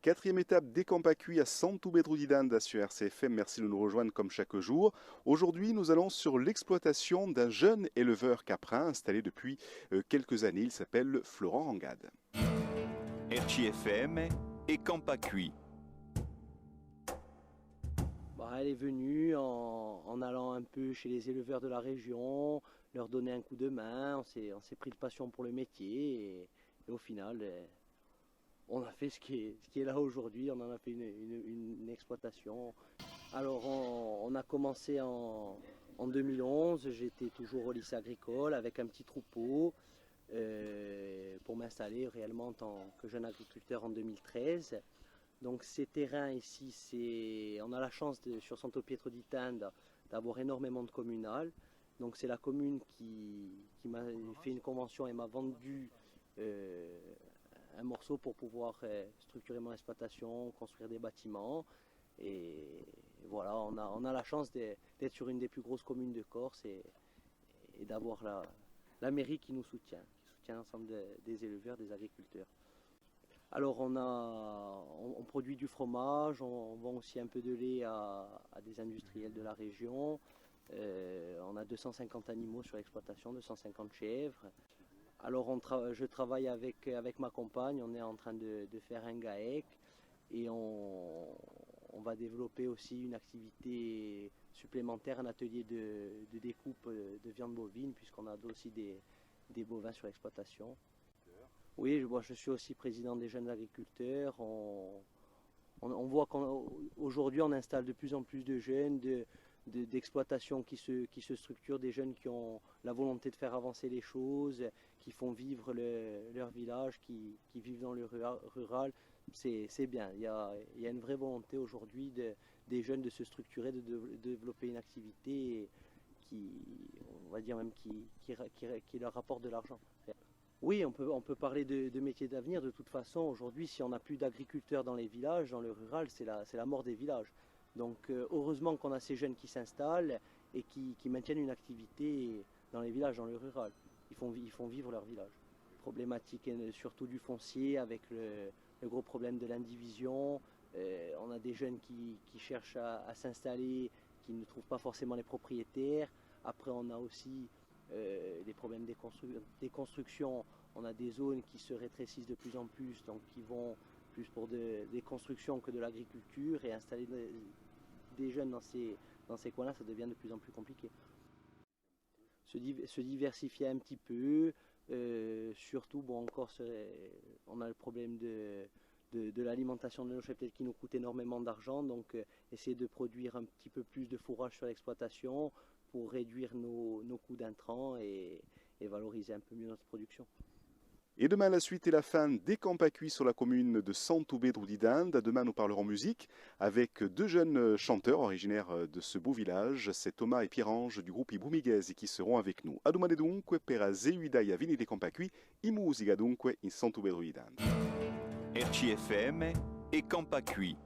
Quatrième étape des Campacui à Santubedrudidanda sur RCFM. Merci de nous rejoindre comme chaque jour. Aujourd'hui, nous allons sur l'exploitation d'un jeune éleveur caprin installé depuis quelques années. Il s'appelle Florent Rangade. RCFM et Campacui. Elle est venue en allant un peu chez les éleveurs de la région, leur donner un coup de main. On s'est pris de passion pour le métier et au final, on a fait ce qui est là aujourd'hui. On en a fait une exploitation. Alors on a commencé en 2011. J'étais toujours au lycée agricole avec un petit troupeau pour m'installer réellement en tant que jeune agriculteur en 2013. Donc ces terrains ici, on a la chance sur Santo Pietro di Tenda d'avoir énormément de communales. Donc c'est la commune qui m'a fait une convention et m'a vendu un morceau pour pouvoir structurer mon exploitation, construire des bâtiments. Et voilà, on a la chance d'être sur une des plus grosses communes de Corse et d'avoir la mairie qui soutient l'ensemble des éleveurs, des agriculteurs. Alors on produit du fromage, on vend aussi un peu de lait à des industriels de la région. On a 250 animaux sur l'exploitation, 250 chèvres. Alors je travaille avec ma compagne, on est en train de faire un GAEC et on va développer aussi une activité supplémentaire, un atelier de découpe de viande bovine puisqu'on a aussi des bovins sur l'exploitation. Oui, je suis aussi président des jeunes agriculteurs. On voit qu'aujourd'hui on installe de plus en plus de jeunes, d'exploitations qui se structurent, des jeunes qui ont la volonté de faire avancer les choses, qui font vivre leur village, qui vivent dans le rural. C'est bien, il y a une vraie volonté aujourd'hui des jeunes de se structurer, de développer une activité on va dire même qui leur rapporte de l'argent. Oui, on peut parler de métiers d'avenir. De toute façon, aujourd'hui, si on n'a plus d'agriculteurs dans les villages, dans le rural, c'est la mort des villages. Donc heureusement qu'on a ces jeunes qui s'installent et qui maintiennent une activité dans les villages, dans le rural. Ils font vivre leur village. Problématique surtout du foncier avec le gros problème de l'indivision. On a des jeunes qui cherchent à s'installer, qui ne trouvent pas forcément les propriétaires. Après, on a aussi les problèmes des constructions. On a des zones qui se rétrécissent de plus en plus, donc qui vont plus pour des constructions que de l'agriculture, et installer des jeunes dans ces coins-là, ça devient de plus en plus compliqué. Se diversifier un petit peu, surtout, en Corse, on a le problème de l'alimentation de nos cheptels qui nous coûte énormément d'argent, donc essayer de produire un petit peu plus de fourrage sur l'exploitation pour réduire nos coûts d'intrants et valoriser un peu mieux notre production. Et demain, la suite et la fin des Campacui sur la commune de Santubedrudidanda. Demain, nous parlerons musique avec deux jeunes chanteurs originaires de ce beau village. C'est Thomas et Pierre-Ange du groupe Ibumiguese qui seront avec nous. A domani dunque per a Zeuidai Vini dei Campacui, in musica dunque in Santubedrudidanda. RCFM et Campacui.